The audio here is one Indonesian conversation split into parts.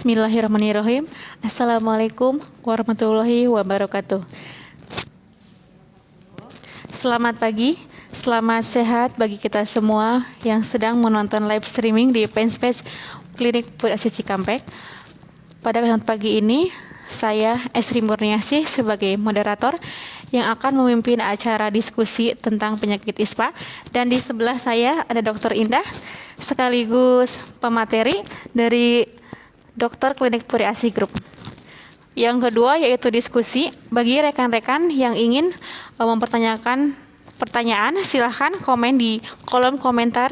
Bismillahirrahmanirrahim. Assalamualaikum warahmatullahi wabarakatuh. Selamat pagi, selamat sehat bagi kita semua yang sedang menonton live streaming di Fanspace Klinik Food Asia Cikampek. Pada kesempatan pagi ini, saya Esri Murniasih sebagai moderator yang akan memimpin acara diskusi tentang penyakit ISPA, dan di sebelah saya ada Dr. Indah sekaligus pemateri dari Dokter Klinik Puri Asi Group. Yang kedua yaitu diskusi. Bagi rekan-rekan yang ingin mempertanyakan pertanyaan, silahkan komen di kolom komentar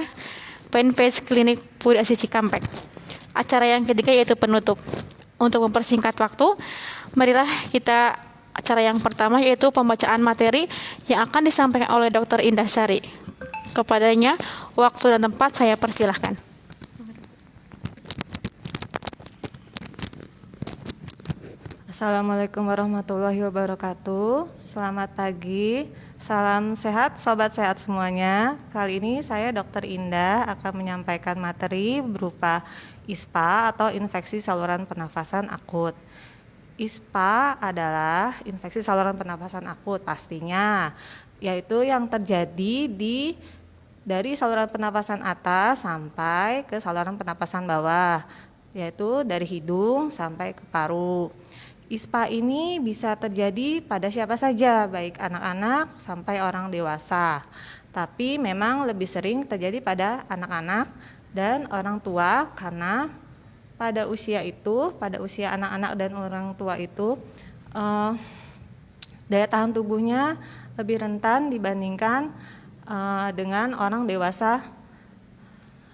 fanpage Klinik Puri Asi Cikampek. Acara yang ketiga yaitu penutup. Untuk mempersingkat waktu, marilah kita acara yang pertama yaitu pembacaan materi yang akan disampaikan oleh Dr. Indah Sari. Kepadanya, waktu dan tempat saya persilahkan. Assalamualaikum warahmatullahi wabarakatuh. Selamat pagi, salam sehat, sobat sehat semuanya. Kali ini saya Dr. Indah akan menyampaikan materi berupa ISPA atau infeksi saluran pernafasan akut. ISPA adalah infeksi saluran pernafasan akut pastinya, yaitu yang terjadi dari saluran pernapasan atas sampai ke saluran pernapasan bawah, yaitu dari hidung sampai ke paru. ISPA ini bisa terjadi pada siapa saja, baik anak-anak sampai orang dewasa. Tapi memang lebih sering terjadi pada anak-anak dan orang tua karena pada usia anak-anak dan orang tua itu daya tahan tubuhnya lebih rentan dibandingkan dengan orang dewasa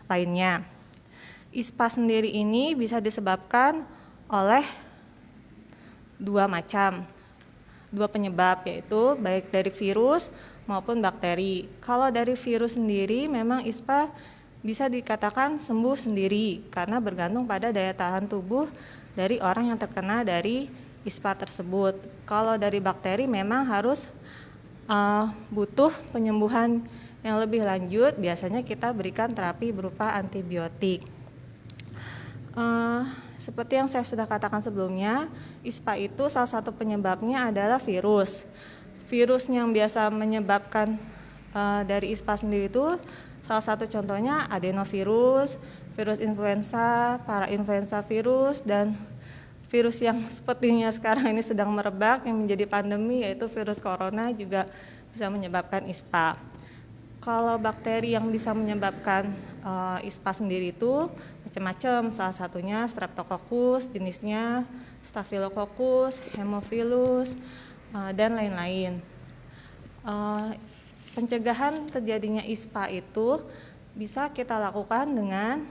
lainnya. ISPA sendiri ini bisa disebabkan oleh dua penyebab, yaitu baik dari virus maupun bakteri. Kalau dari virus sendiri memang ISPA bisa dikatakan sembuh sendiri karena bergantung pada daya tahan tubuh dari orang yang terkena dari ISPA tersebut. Kalau dari bakteri memang harus butuh penyembuhan yang lebih lanjut, biasanya kita berikan terapi berupa antibiotik. Seperti yang saya sudah katakan sebelumnya, ISPA itu salah satu penyebabnya adalah virus. Virus yang biasa menyebabkan dari ISPA sendiri itu salah satu contohnya adenovirus, virus influenza, parainfluenza virus, dan virus yang sepertinya sekarang ini sedang merebak yang menjadi pandemi yaitu virus corona juga bisa menyebabkan ISPA. Kalau bakteri yang bisa menyebabkan ISPA sendiri itu macam-macam, salah satunya Streptococcus, jenisnya Staphylococcus, Haemophilus, dan lain-lain. Pencegahan terjadinya ISPA itu bisa kita lakukan dengan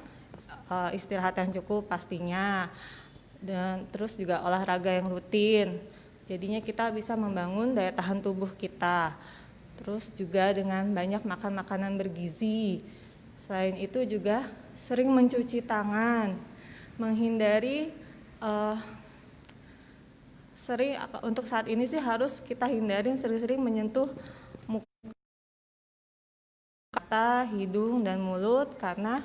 istirahat yang cukup pastinya, dan terus juga olahraga yang rutin. Jadinya kita bisa membangun daya tahan tubuh kita. Terus juga dengan banyak makan makanan bergizi. Selain itu juga sering mencuci tangan, menghindari untuk saat ini sih harus kita hindarin sering-sering menyentuh mata, hidung, dan mulut karena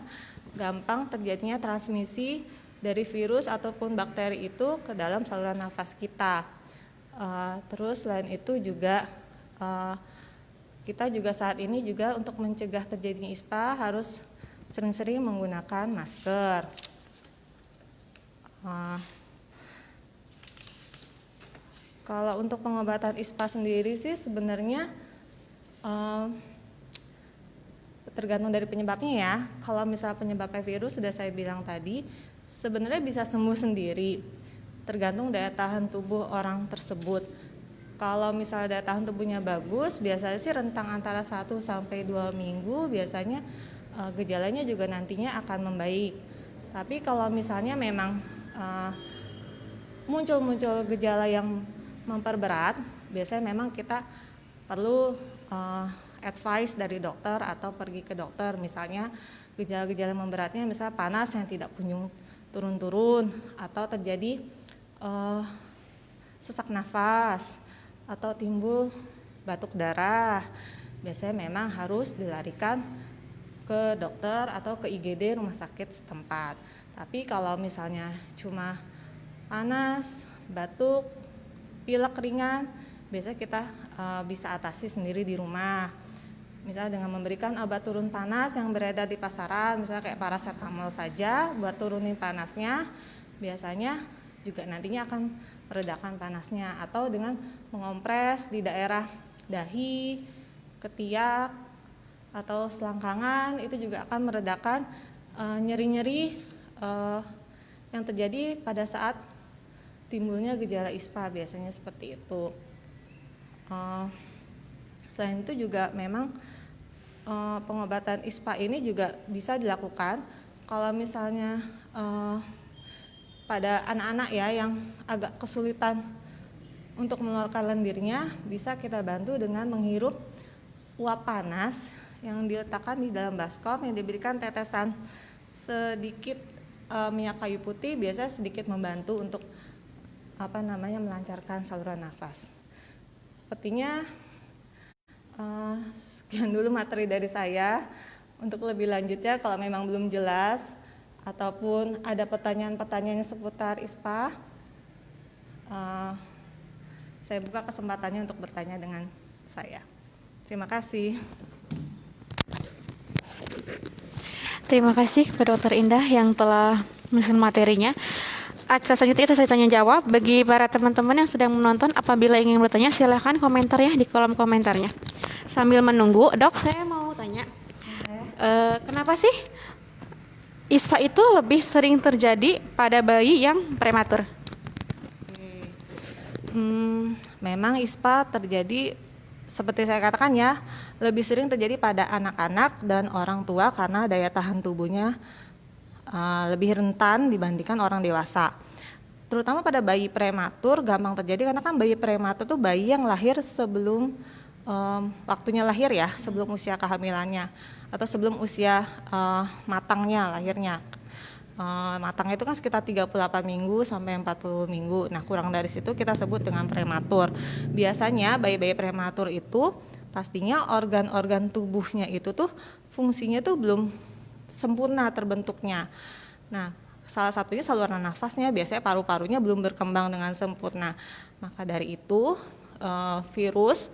gampang terjadinya transmisi dari virus ataupun bakteri itu ke dalam saluran nafas kita. Terus selain itu juga kita juga saat ini juga untuk mencegah terjadinya ISPA harus sering-sering menggunakan masker. Kalau untuk pengobatan ISPA sendiri sih sebenarnya tergantung dari penyebabnya ya. Kalau misalnya penyebabnya virus sudah saya bilang tadi, sebenarnya bisa sembuh sendiri, tergantung daya tahan tubuh orang tersebut. Kalau misalnya daya tahan tubuhnya bagus, biasanya sih rentang antara 1 sampai 2 minggu biasanya gejalanya juga nantinya akan membaik. Tapi kalau misalnya memang muncul gejala yang memperberat, biasanya memang kita perlu advice dari dokter atau pergi ke dokter. Misalnya gejala-gejala memberatnya misalnya panas yang tidak kunjung turun-turun, atau terjadi sesak nafas, atau timbul batuk darah, biasanya memang harus dilarikan ke dokter atau ke IGD rumah sakit setempat. Tapi kalau misalnya cuma panas, batuk, pilek ringan, biasanya kita bisa atasi sendiri di rumah. Misalnya dengan memberikan obat turun panas yang beredar di pasaran, misalnya kayak paracetamol saja buat turunin panasnya, biasanya juga nantinya akan meredakan panasnya. Atau dengan mengompres di daerah dahi, ketiak, atau selangkangan, itu juga akan meredakan nyeri-nyeri yang terjadi pada saat timbulnya gejala ISPA, biasanya seperti itu. Selain itu juga memang pengobatan ISPA ini juga bisa dilakukan kalau misalnya pada anak-anak ya yang agak kesulitan untuk mengeluarkan lendirnya, bisa kita bantu dengan menghirup uap panas yang diletakkan di dalam baskom, yang diberikan tetesan sedikit minyak kayu putih, biasanya sedikit membantu untuk melancarkan saluran nafas. Sepertinya sekian dulu materi dari saya. Untuk lebih lanjutnya kalau memang belum jelas ataupun ada pertanyaan-pertanyaan seputar ISPA, saya buka kesempatannya untuk bertanya dengan saya. Terima kasih. Terima kasih kepada Dr. Indah yang telah menjelaskan materinya. Selanjutnya kita saya tanya jawab. Bagi para teman-teman yang sedang menonton, apabila ingin bertanya silahkan komentar ya di kolom komentarnya. Sambil menunggu, Dok, saya mau tanya, kenapa sih ISPA itu lebih sering terjadi pada bayi yang prematur? Memang ISPA terjadi seperti saya katakan ya, lebih sering terjadi pada anak-anak dan orang tua karena daya tahan tubuhnya lebih rentan dibandingkan orang dewasa. Terutama pada bayi prematur gampang terjadi karena kan bayi prematur itu bayi yang lahir sebelum waktunya lahir ya, sebelum usia kehamilannya atau sebelum usia matangnya lahirnya. Matangnya itu kan sekitar 38 minggu sampai 40 minggu. Nah, kurang dari situ kita sebut dengan prematur. Biasanya bayi-bayi prematur itu pastinya organ-organ tubuhnya itu tuh fungsinya tuh belum sempurna terbentuknya. Nah, salah satunya saluran nafasnya, biasanya paru-parunya belum berkembang dengan sempurna. Maka dari itu virus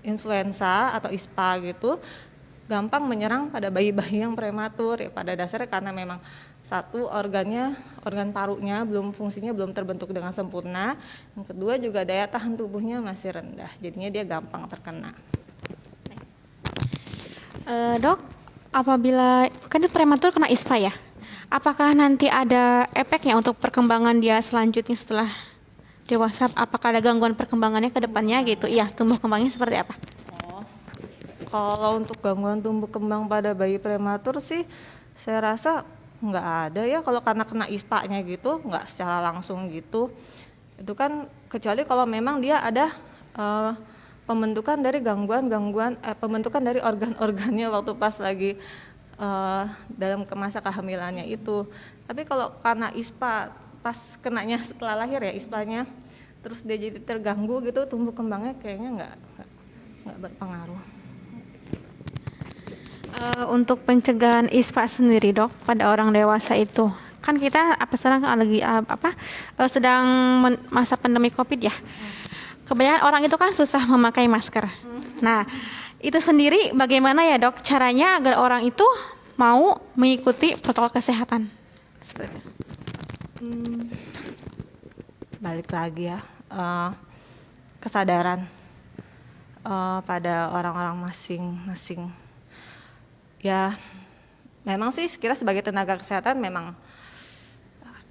influenza atau ISPA gitu gampang menyerang pada bayi-bayi yang prematur ya, pada dasarnya karena memang satu organ parunya fungsinya belum terbentuk dengan sempurna, yang kedua juga daya tahan tubuhnya masih rendah, jadinya dia gampang terkena. Dok, apabila kan prematur kena ISPA ya, apakah nanti ada efeknya untuk perkembangan dia selanjutnya setelah dewasa? Apakah ada gangguan perkembangannya ke depannya gitu? Iya, tumbuh kembangnya seperti apa? Kalau untuk gangguan tumbuh kembang pada bayi prematur sih saya rasa nggak ada ya, kalau karena kena ISPA-nya gitu, nggak secara langsung gitu. Itu kan kecuali kalau memang dia ada pembentukan dari pembentukan dari organ-organnya waktu pas lagi dalam masa kehamilannya itu. Tapi kalau karena ISPA pas kenanya setelah lahir ya ISPA-nya, terus dia jadi terganggu gitu, tumbuh kembangnya kayaknya nggak berpengaruh. Untuk pencegahan ISPA sendiri, Dok, pada orang dewasa itu kan kita sekarang lagi sedang masa pandemi COVID ya. Kebanyakan orang itu kan susah memakai masker. Nah, itu sendiri bagaimana ya, Dok, caranya agar orang itu mau mengikuti protokol kesehatan? Seperti itu. Balik lagi ya, kesadaran pada orang-orang masing-masing. Ya, memang sih kita sebagai tenaga kesehatan memang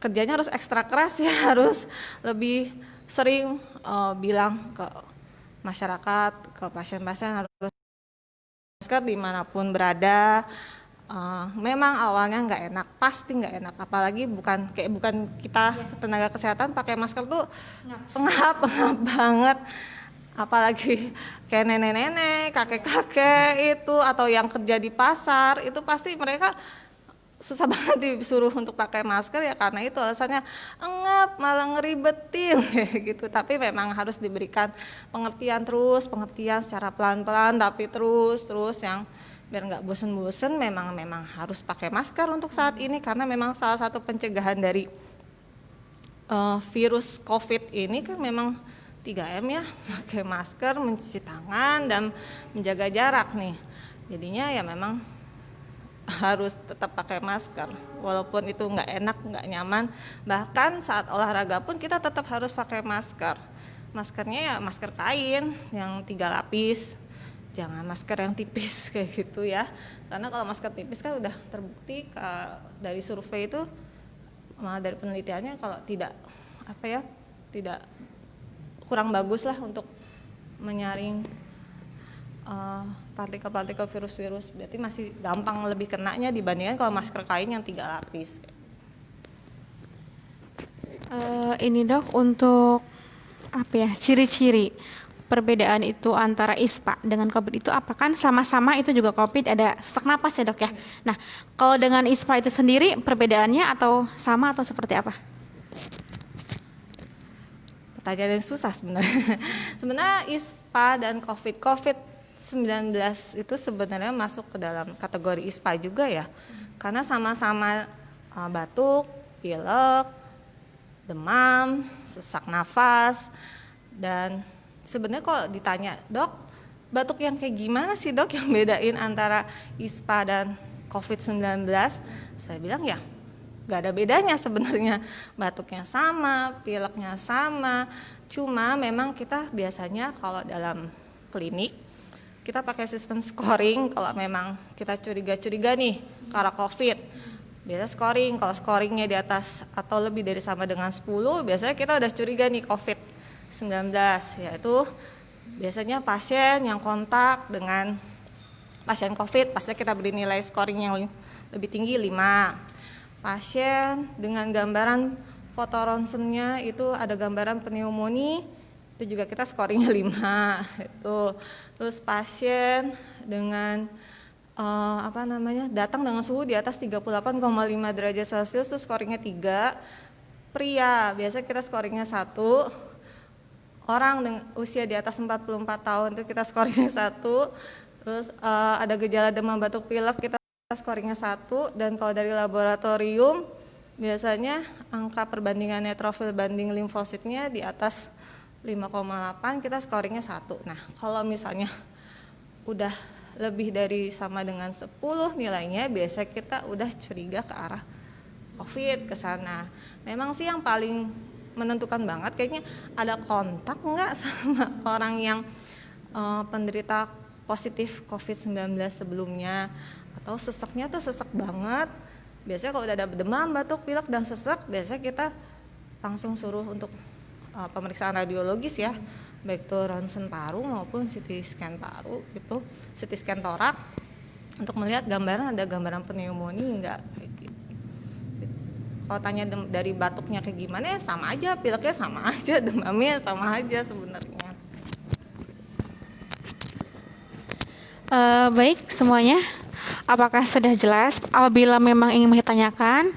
kerjanya harus ekstra keras ya, harus lebih sering bilang ke masyarakat, ke pasien-pasien harus masker dimanapun berada. Memang awalnya nggak enak, pasti nggak enak, apalagi bukan kita tenaga kesehatan pakai masker tuh pengap banget. Apalagi kayak nenek-nenek, kakek-kakek itu atau yang kerja di pasar, itu pasti mereka susah banget disuruh untuk pakai masker ya, karena itu alasannya engap, malah ngeribetin gitu. Tapi memang harus diberikan pengertian secara pelan-pelan, tapi terus yang biar nggak bosen-bosen memang harus pakai masker untuk saat ini, karena memang salah satu pencegahan dari virus COVID ini kan memang 3M ya, pakai masker, mencuci tangan, dan menjaga jarak nih. Jadinya ya memang harus tetap pakai masker, walaupun itu nggak enak, nggak nyaman. Bahkan saat olahraga pun kita tetap harus pakai masker. Maskernya ya masker kain yang 3 lapis, jangan masker yang tipis kayak gitu ya. Karena kalau masker tipis kan udah terbukti dari survei itu, malah dari penelitiannya kalau tidak tidak kurang bagus lah untuk menyaring partikel-partikel virus-virus. Berarti masih gampang lebih kenanya dibandingkan kalau masker kain yang 3 lapis. Ini dok, untuk ciri-ciri perbedaan itu antara ISPA dengan COVID itu apa? Kan sama-sama itu juga COVID, ada sesak napas ya dok ya. Nah, kalau dengan ISPA itu sendiri perbedaannya atau sama atau seperti apa? Pertanyaan yang susah sebenarnya. Sebenarnya ISPA dan COVID-19 itu sebenarnya masuk ke dalam kategori ISPA juga ya. Karena sama-sama batuk, pilek, demam, sesak nafas. Dan sebenarnya kalau ditanya, dok, batuk yang kayak gimana sih dok yang bedain antara ISPA dan COVID-19? Saya bilang ya gak ada bedanya sebenarnya, batuknya sama, pileknya sama, cuma memang kita biasanya kalau dalam klinik kita pakai sistem scoring. Kalau memang kita curiga-curiga nih karena COVID, biasa scoring, kalau scoringnya di atas atau lebih dari sama dengan 10, biasanya kita udah curiga nih COVID-19, yaitu biasanya pasien yang kontak dengan pasien COVID, pasti kita beri nilai scoring yang lebih tinggi 5. Pasien dengan gambaran foto ronsennya itu ada gambaran pneumonia, itu juga kita scoringnya 5 itu. Terus pasien dengan datang dengan suhu di atas 38,5 derajat Celcius itu scoringnya 3. Pria biasa kita scoringnya 1. Orang dengan usia di atas 44 tahun itu kita scoringnya 1. Terus ada gejala demam batuk pilek kita scoringnya 1. Dan kalau dari laboratorium biasanya angka perbandingan neutrofil banding limfositnya di atas 5,8, kita scoringnya 1. Nah, kalau misalnya udah lebih dari sama dengan 10 nilainya, biasa kita udah curiga ke arah COVID ke sana. Memang sih yang paling menentukan banget kayaknya ada kontak nggak sama orang yang penderita positif COVID-19 sebelumnya, atau sesaknya tuh sesek banget. Biasanya kalau udah ada demam, batuk, pilek, dan sesek, biasanya kita langsung suruh untuk pemeriksaan radiologis ya, baik itu ronsen paru maupun CT scan paru gitu, CT scan torak, untuk melihat ada gambaran pneumonia enggak kayak gitu. Kalau tanya dari batuknya kayak gimana, ya sama aja, pileknya sama aja, demamnya sama aja sebenarnya. Baik semuanya, apakah sudah jelas? Apabila memang ingin ditanyakan,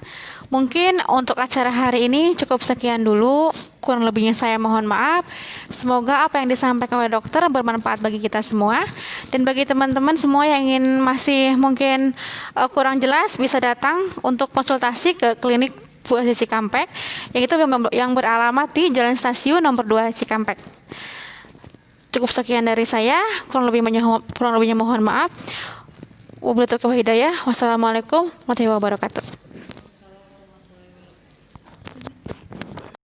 mungkin untuk acara hari ini cukup sekian dulu. Kurang lebihnya saya mohon maaf. Semoga apa yang disampaikan oleh dokter bermanfaat bagi kita semua. Dan bagi teman-teman semua yang ingin masih mungkin kurang jelas, bisa datang untuk konsultasi ke klinik Bu Asih Cikampek, yang beralamat di Jalan Stasiun nomor 2 Cikampek. Cukup sekian dari saya, kurang lebihnya mohon maaf. Wabillahi taufiq wal hidayah. Wassalamualaikum warahmatullahi wabarakatuh.